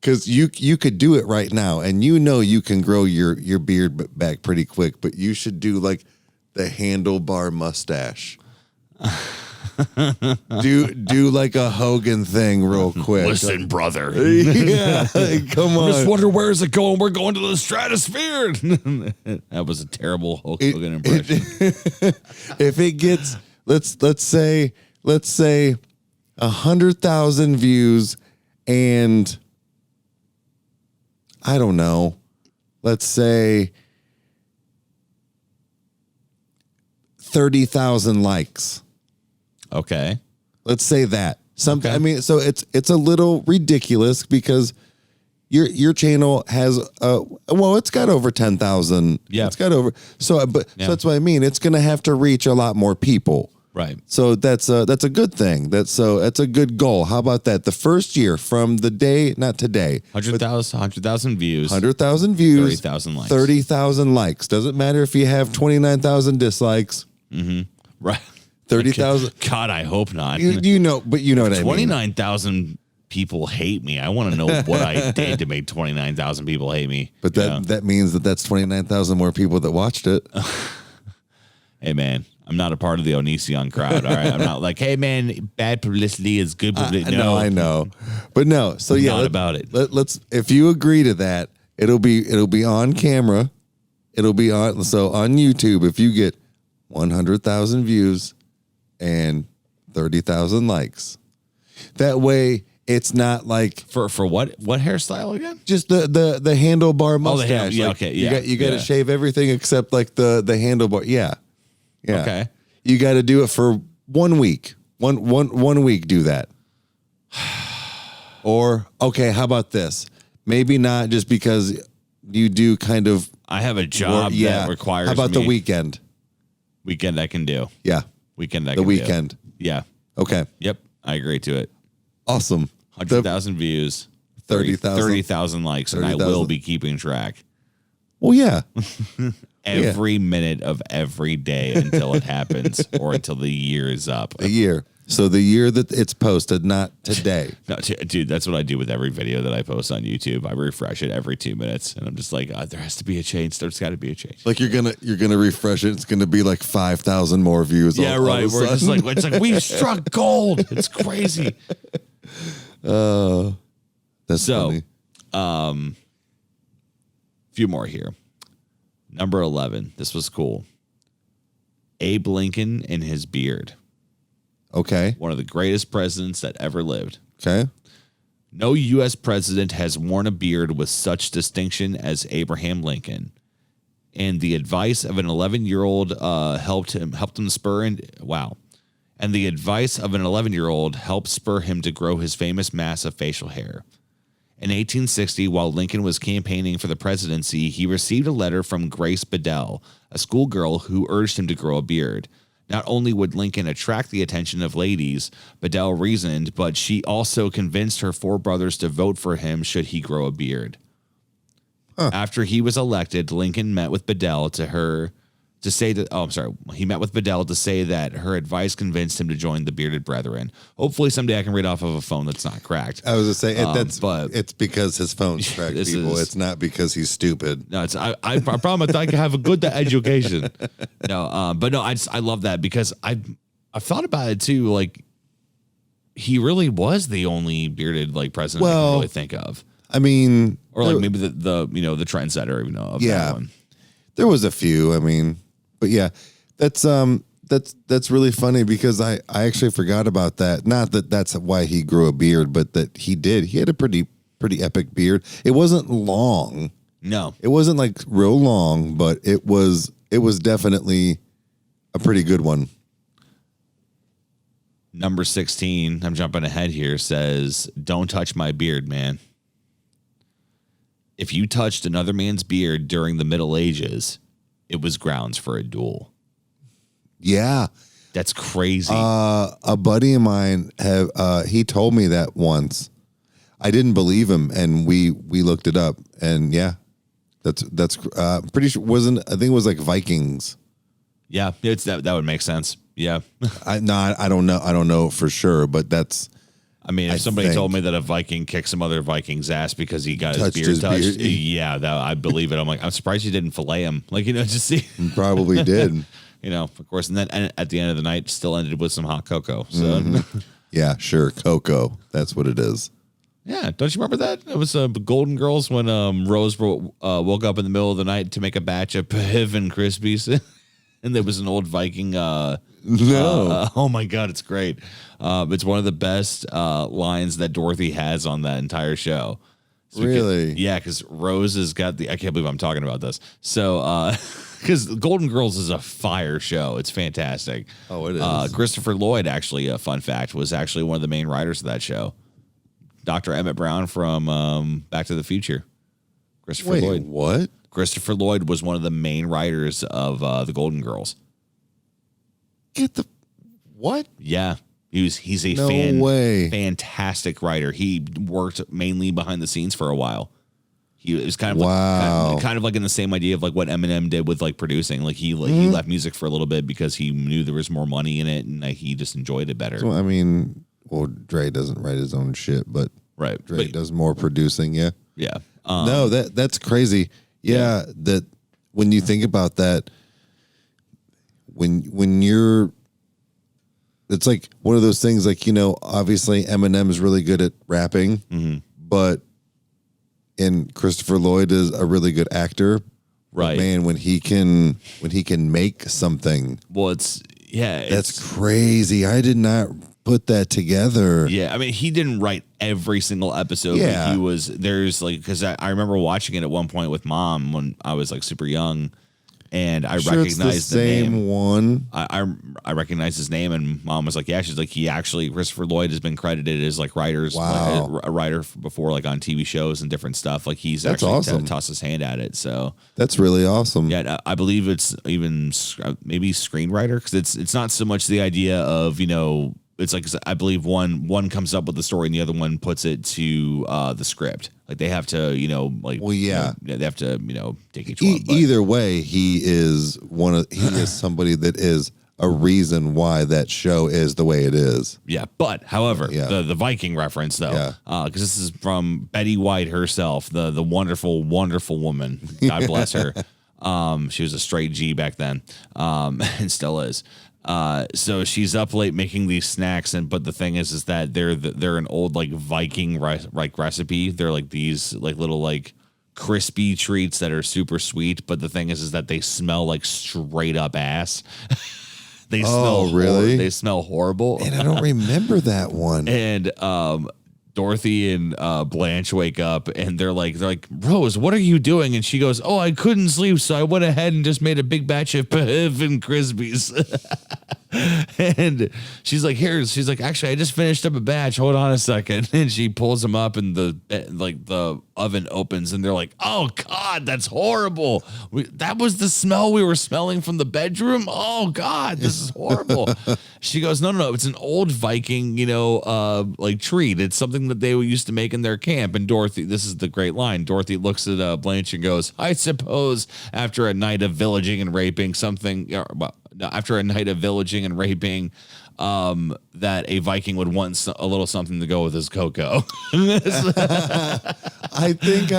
Because you could do it right now, and you know you can grow your beard back pretty quick, but you should do like the handlebar mustache. do like a Hogan thing real quick. Listen, brother. Yeah, come on. I just wonder where is it going? We're going to the stratosphere. That was a terrible Hulk Hogan impression. If it gets let's say 100,000 views and I don't know, let's say 30,000 likes. Okay. Let's say that. I mean, so it's a little ridiculous because your channel has it's got over 10,000. Yeah. It's got over. So that's what I mean. It's going to have to reach a lot more people. Right. So that's a good thing. That's a good goal. How about that? The first year from the day, not today. 100,000 views. 100,000 views. 30,000 likes. 30,000 likes. Doesn't matter if you have 29,000 dislikes. Mm-hmm. Right. 30,000. God, I hope not. You know what I mean. 29,000 people hate me. I want to know what I did to make 29,000 people hate me. But that means that's 29,000 more people that watched it. Hey, man. I'm not a part of the Onision crowd. All right. I'm not like, hey, man, bad publicity is good publicity. No, I know. But no. So yeah, about it. Let's if you agree to that, it'll be on camera. It'll be on YouTube. If you get 100,000 views and 30,000 likes, that way it's not like for what hairstyle again? Just the handlebar mustache. You got to shave everything except like the handlebar. Yeah. Yeah. Okay. You got to do it for 1 week. One week, do that. Or, okay, how about this? Maybe not, just because you do kind of. I have a job that requires. How about the weekend? Weekend I can do. Yeah. Weekend I can do. The weekend. Yeah. Okay. Yep. I agree to it. Awesome. 100,000 views. 30,000 likes, 30, and I will be keeping track. Well, yeah. Every minute of every day until it happens or until the year is up. A year. So the year that it's posted, not today. No, dude, that's what I do with every video that I post on YouTube. I refresh it every 2 minutes, and I'm just like, there has to be a change. There's got to be a change. Like you're gonna refresh it. It's gonna be like 5,000 more views. Yeah, right. We're just like, it's like we struck gold. It's crazy. That's so funny. Few more here. Number 11. This was cool. Abe Lincoln and his beard. Okay. One of the greatest presidents that ever lived. Okay. No U.S. president has worn a beard with such distinction as Abraham Lincoln. And the advice of an 11-year-old helped him spur in. Wow. And the advice of an 11-year-old helped spur him to grow his famous mass of facial hair. In 1860, while Lincoln was campaigning for the presidency, he received a letter from Grace Bedell, a schoolgirl who urged him to grow a beard. Not only would Lincoln attract the attention of ladies, Bedell reasoned, but she also convinced her 4 brothers to vote for him should he grow a beard. Huh. After he was elected, Lincoln met with Bedell he met with Bedell to say that her advice convinced him to join the Bearded Brethren. Hopefully someday I can read off of a phone that's not cracked. I was going to say, but it's because his phone's cracked, people. It's not because he's stupid. No, I promise I can have a good education. No, but no, I love that because I've thought about it too. Like, he really was the only bearded president I can really think of. I mean, or maybe the trendsetter, of that one. There was a few. I mean, but yeah, that's really funny because I actually forgot about that. Not that that's why he grew a beard, but that he had a pretty epic beard. It wasn't long. No, it wasn't real long, but it was definitely a pretty good one. Number 16, I'm jumping ahead here, says, "Don't touch my beard, man. If you touched another man's beard during the Middle Ages, it was grounds for a duel." Yeah. That's crazy. A buddy of mine he told me that once. I didn't believe him, and we looked it up, and yeah, that's pretty sure I think it was Vikings. Yeah, it's that would make sense. Yeah. I don't know for sure, but that's. I mean, if somebody told me that a Viking kicked some other Viking's ass because he got his beard touched, yeah, I believe it. I'm like, I'm surprised you didn't fillet him. Just see. Probably did. Of course. And then at the end of the night, still ended with some hot cocoa. So, yeah, sure. Cocoa. That's what it is. Yeah. Don't you remember that? It was Golden Girls when Rose woke up in the middle of the night to make a batch of Piv and Krispies. And there was an old Viking. No. Oh my God, it's great. It's one of the best lines that Dorothy has on that entire show. So really? Yeah, because Rose has got I can't believe I'm talking about this. So, because Golden Girls is a fire show. It's fantastic. Oh, it is. Christopher Lloyd, actually, a fun fact, was actually one of the main writers of that show. Dr. Emmett Brown from Back to the Future. Christopher Lloyd. What? Christopher Lloyd was one of the main writers of the Golden Girls. Get the what? Yeah, he's a fantastic writer. He worked mainly behind the scenes for a while. He was kind of kind of like in the same idea of what Eminem did with producing. He left music for a little bit because he knew there was more money in it and he just enjoyed it better. So, I mean, Dre doesn't write his own shit, but Dre does more producing. Yeah, yeah. No, that's crazy. Yeah, that when you think about that, when you're, it's like one of those things. Obviously Eminem is really good at rapping, but Christopher Lloyd is a really good actor. Right, but man, when he can make something. Well, that's crazy. I did not put that together. Yeah, I mean, he didn't write every single episode. Yeah, but because I remember watching it at one point with Mom when I was super young, and I recognized the same name. One. I recognized his name, and Mom was like, "Yeah." She's like, "He actually Christopher Lloyd has been credited as a writer before, on TV shows and different stuff. He's That's actually awesome. Tossed his hand at it." So that's really awesome. Yeah, I believe it's even maybe screenwriter because it's not so much the idea of It's I believe one comes up with the story and the other one puts it to the script. They have to, they have to, take each one. Either way, he is somebody that is a reason why that show is the way it is. Yeah, but however, Yeah. the Viking reference though, Yeah. because this is from Betty White herself, the wonderful, wonderful woman. God bless her. She was a straight G back then, and still is. So she's up late making these snacks, but the thing is that they're an old like Viking recipe. They're like these like little like crispy treats that are super sweet. But the thing is that they smell like straight up ass. They smell really? They smell horrible. And I don't remember that one. And Dorothy and Blanche wake up and they're like, Rose, what are you doing? And she goes, oh, I couldn't sleep, so I went ahead and just made a big batch of and Crispies. And she's like, she's like, actually, I just finished up a batch. Hold on a second. And she pulls them up and the oven opens and they're like, oh God, that's horrible. That was the smell we were smelling from the bedroom. Oh God, this is horrible. She goes, no, it's an old Viking, like treat. It's something that they used to make in their camp. And Dorothy, this is the great line. Dorothy looks at Blanche and goes, I suppose after a night of villaging and raping after a night of villaging and raping, that a Viking would want a little something to go with his cocoa. I think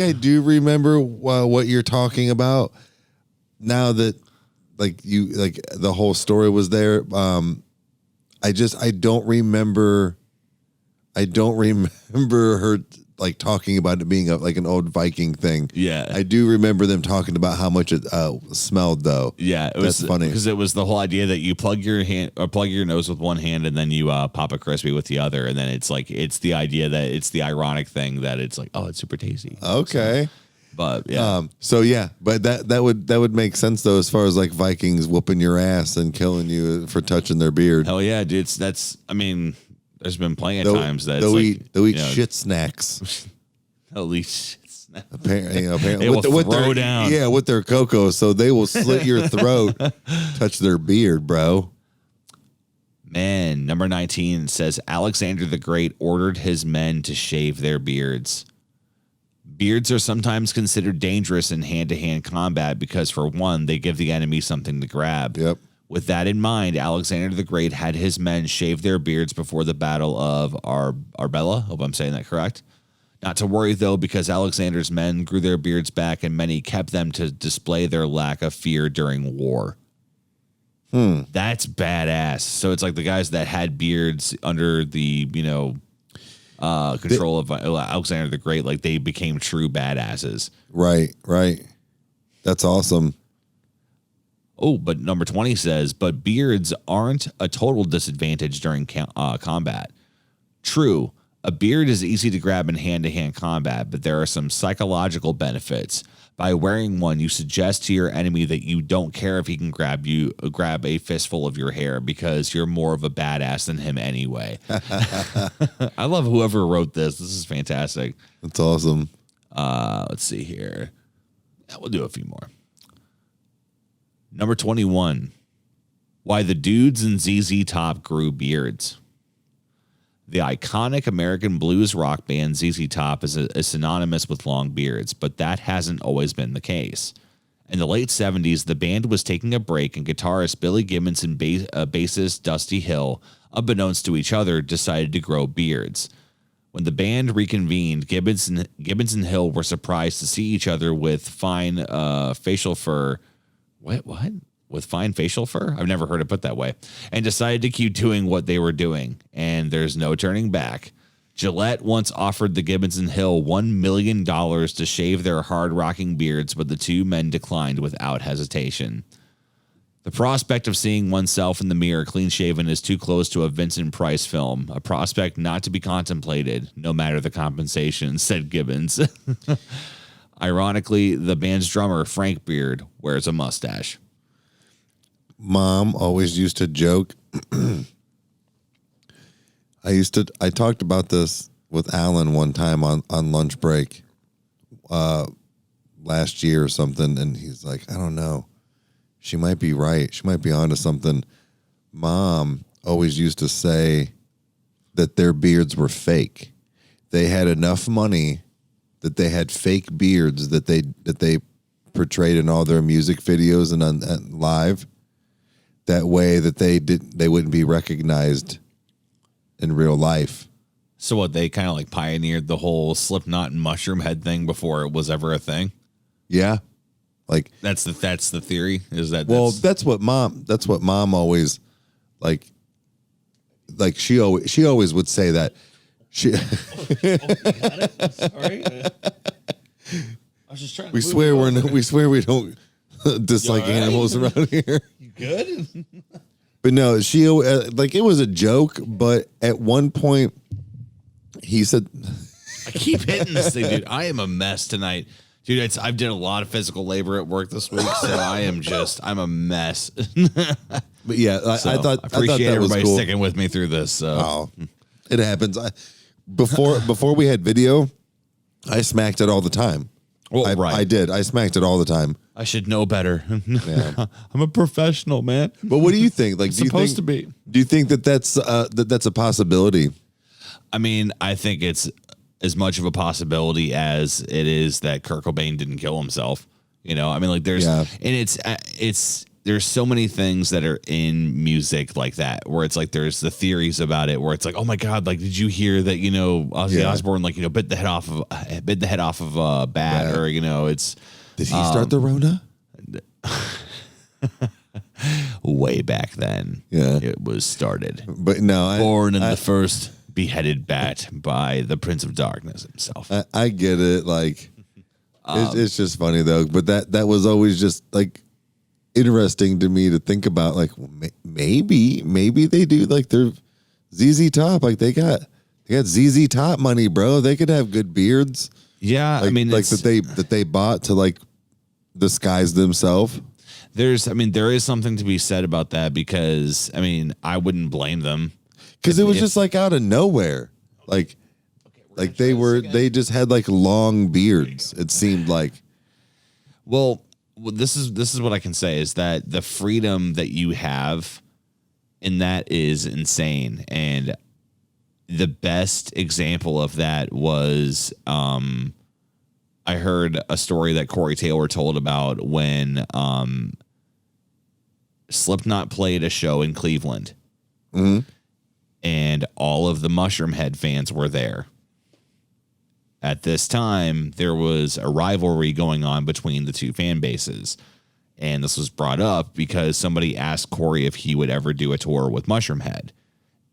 I do remember what you're talking about. Now that the whole story was there, I don't remember. I don't remember her like talking about it being an old Viking thing. Yeah, I do remember them talking about how much it smelled though. Yeah, that's funny because it was the whole idea that you plug your nose with one hand and then you pop a crispy with the other, and then it's the idea that it's the ironic thing that it's like, oh, it's super tasty. Okay. So, but yeah. But that would make sense though, as far as like Vikings whooping your ass and killing you for touching their beard. Hell yeah, dude. There's been plenty of times that they'll eat shit snacks. They'll eat shit snacks. Apparently, they will throw down. Yeah, with their cocoa, so they will slit your throat, touch their beard, bro. Man, number 19 says Alexander the Great ordered his men to shave their beards. Beards are sometimes considered dangerous in hand-to-hand combat because, for one, they give the enemy something to grab. Yep. With that in mind, Alexander the Great had his men shave their beards before the Battle of Arbela. Hope I'm saying that correct. Not to worry, though, because Alexander's men grew their beards back and many kept them to display their lack of fear during war. That's badass. So it's like the guys that had beards under the, control of Alexander the Great, like they became true badasses. Right. That's awesome. Oh, but number 20 says, but beards aren't a total disadvantage during combat. True, a beard is easy to grab in hand-to-hand combat, but there are some psychological benefits. By wearing one, you suggest to your enemy that you don't care if he can grab a fistful of your hair because you're more of a badass than him anyway. I love whoever wrote this. This is fantastic. That's awesome. Let's see here. We'll do a few more. Number 21, why the dudes in ZZ Top grew beards. The iconic American blues rock band ZZ Top is synonymous with long beards, but that hasn't always been the case. In the late 70s, the band was taking a break, and guitarist Billy Gibbons and bassist Dusty Hill, unbeknownst to each other, decided to grow beards. When the band reconvened, Gibbons and Hill were surprised to see each other with fine facial fur. What? With fine facial fur? I've never heard it put that way. And decided to keep doing what they were doing. And there's no turning back. Gillette once offered the Gibbons and Hill $1 million to shave their hard-rocking beards, but the two men declined without hesitation. The prospect of seeing oneself in the mirror clean-shaven is too close to a Vincent Price film, a prospect not to be contemplated, no matter the compensation, said Gibbons. Ironically, the band's drummer, Frank Beard, wears a mustache. Mom always used to joke. I talked about this with Alan one time on lunch break last year or something, and he's like, I don't know. She might be right. She might be onto something. Mom always used to say that their beards were fake. They had enough money that they had fake beards that they portrayed in all their music videos and live, that way that they wouldn't be recognized in real life. So what, they kind of like pioneered the whole Slipknot and mushroom head thing before it was ever a thing? Yeah. Like that's the theory, is that that's what mom always like she always would say that she got it? Sorry. I was just trying to we swear we don't dislike animals around here. You good? But no, she like it was a joke, but at one point he said I keep hitting this thing, dude. I am a mess tonight. Dude, I've done a lot of physical labor at work this week, so I'm a mess. But yeah, I thought appreciate that was everybody cool. sticking with me through this. So. Oh, it happens. Before we had video, I smacked it all the time. Well, right. I did. I smacked it all the time. I should know better. Yeah. I'm a professional, man. But what do you think? Like, do you think that that's a possibility? I mean, I think it's as much of a possibility as it is that Kurt Cobain didn't kill himself. You know, I mean, like there's there's so many things that are in music like that, where it's like there's the theories about it, where it's like, oh my god, like did you hear that? You know, Ozzy Osbourne, like, you know, bit the head off of a bat, or you know, it's did he start the Rona? Way back then, yeah, it was started. But no, born in the first beheaded bat by the Prince of Darkness himself. I get it. Like, it's just funny though. But that was always just like interesting to me to think about. Like, maybe they do, like, they're ZZ Top. Like they got ZZ Top money, bro. They could have good beards. Yeah, like, I mean, like that they bought to like disguise themselves. There is something to be said about that, because I mean, I wouldn't blame them, because it was just like out of nowhere. Like they just had like long beards. It seemed like. Well, this is what I can say, is that the freedom that you have in that is insane. And the best example of that was, I heard a story that Corey Taylor told about when Slipknot played a show in Cleveland, and all of the Mushroomhead fans were there. At this time, there was a rivalry going on between the two fan bases. And this was brought up because somebody asked Corey if he would ever do a tour with Mushroomhead.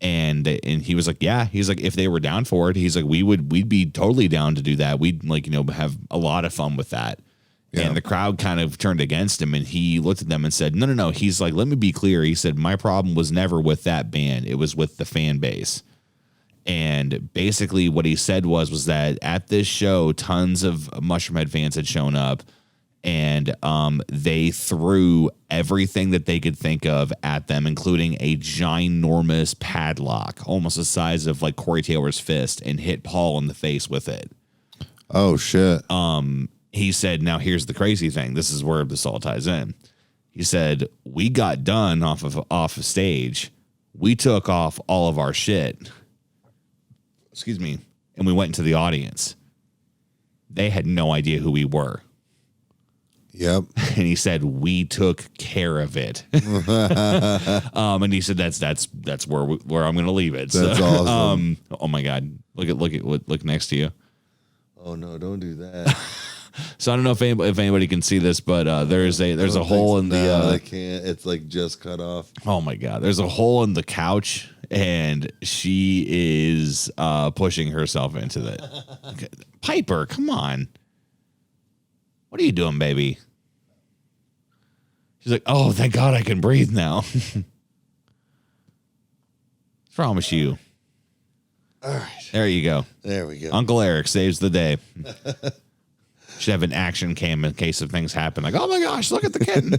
And he was like, yeah, he's like, if they were down for it, he's like, we'd be totally down to do that. We'd, like, you know, have a lot of fun with that. Yeah. And the crowd kind of turned against him, and he looked at them and said, no. He's like, let me be clear. He said, my problem was never with that band. It was with the fan base. And basically what he said was that at this show, tons of Mushroomhead fans had shown up, and they threw everything that they could think of at them, including a ginormous padlock, almost the size of like Corey Taylor's fist, and hit Paul in the face with it. Oh, shit. He said, now here's the crazy thing. This is where this all ties in. He said, we got done off of stage. We took off all of our shit. Excuse me. And we went into the audience. They had no idea who we were. Yep. And he said, we took care of it. And he said, that's where I'm going to leave it. That's so, awesome. Oh my God. Look next to you. Oh no, don't do that. So I don't know if anybody can see this, but there's a hole in the. No, I can't. It's like just cut off. Oh my God! There's a hole in the couch, and she is pushing herself into it. Okay. Piper, come on! What are you doing, baby? She's like, oh, thank God I can breathe now. What's wrong with you? All right, there you go. There we go. Uncle Eric saves the day. Should have an action cam in case of things happen. Like, oh my gosh, look at the kitten.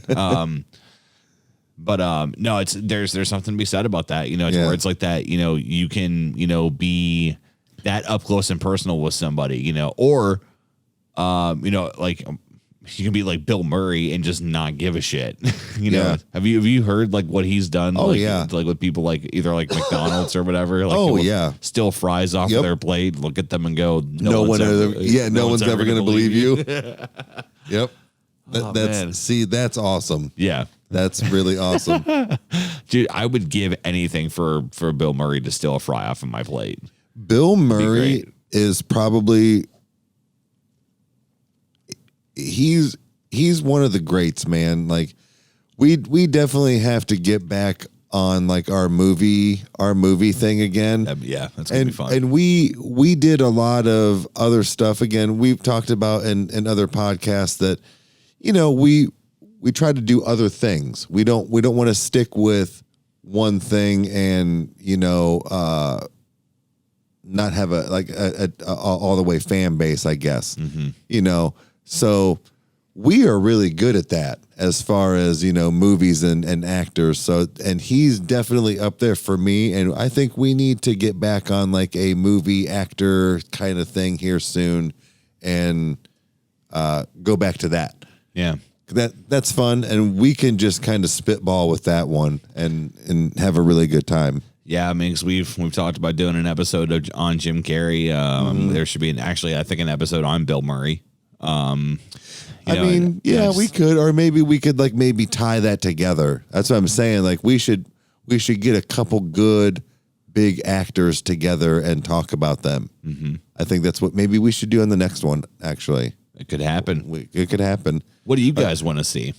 But no, it's there's something to be said about that. You know, it's where it's like that. You know, you can be that up close and personal with somebody. You know, or like you can be like Bill Murray and just not give a shit. You know, have you heard like what he's done? Oh, like, like with people like either like McDonald's or whatever. Like, steal fries off of their plate, look at them and go, no one's ever going to believe you. Yep. That's awesome. Yeah. That's really awesome. Dude, I would give anything for Bill Murray to steal a fry off of my plate. Bill Murray is probably he's one of the greats, man. Like we definitely have to get back on like our movie thing again. Yeah, that's gonna be fun. And we did a lot of other stuff again. We've talked about in other podcasts that, you know, we try to do other things. We don't want to stick with one thing and, you know, not have a all the way fan base, I guess. Mm-hmm. You know, so we are really good at that as far as, you know, movies and actors. So, and he's definitely up there for me. And I think we need to get back on like a movie actor kind of thing here soon and go back to that. Yeah. That's fun. And we can just kind of spitball with that one and have a really good time. Yeah, I mean, because we've talked about doing an episode on Jim Carrey. There should be I think an episode on Bill Murray. We could, or maybe we could like maybe tie that together. That's what I'm saying. Like we should get a couple good big actors together and talk about them. Mm-hmm. I think that's what maybe we should do on the next one. Actually, it could happen. It could happen. What do you guys want to see?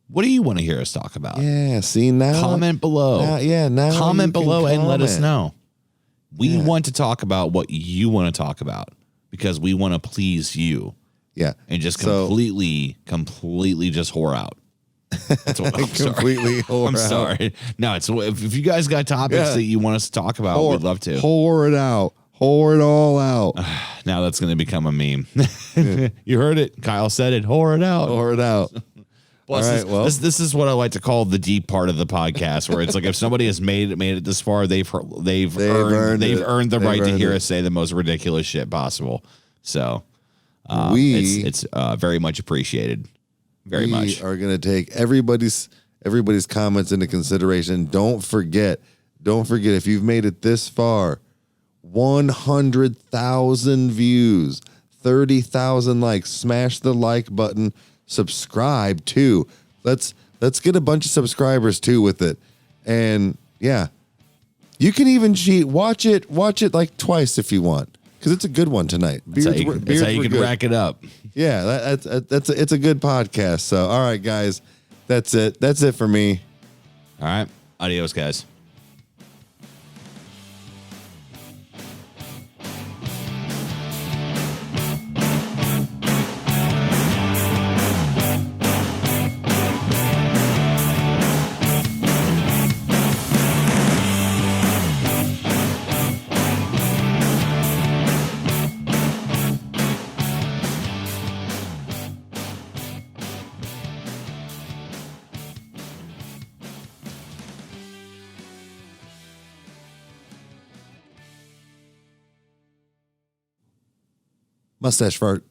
What do you want to hear us talk about? Yeah, see now. Comment below. Now comment below and let us know. We want to talk about what you want to talk about because we want to please you. Yeah, and just completely just whore out. That's what I'm completely sorry. I'm sorry. No, it's if you guys got topics that you want us to talk about, we'd love to. Whore it out. Whore it all out. Now that's going to become a meme. You heard it. Kyle said it. Whore it out. Whore it out. Plus, all right, this is what I like to call the deep part of the podcast, where it's like if somebody has made it this far, they've earned the right to hear us say the most ridiculous shit possible. So. It's very much appreciated. Very much. We are going to take everybody's comments into consideration. Don't forget if you've made it this far, 100,000 views, 30,000 likes. Smash the like button. Subscribe too. Let's get a bunch of subscribers too with it. And yeah, you can even cheat. Watch it like twice if you want. Because it's a good one tonight. That's how you can rack it up. Yeah, it's a good podcast. So, all right, guys, that's it. That's it for me. All right, adios, guys. Mustache fart.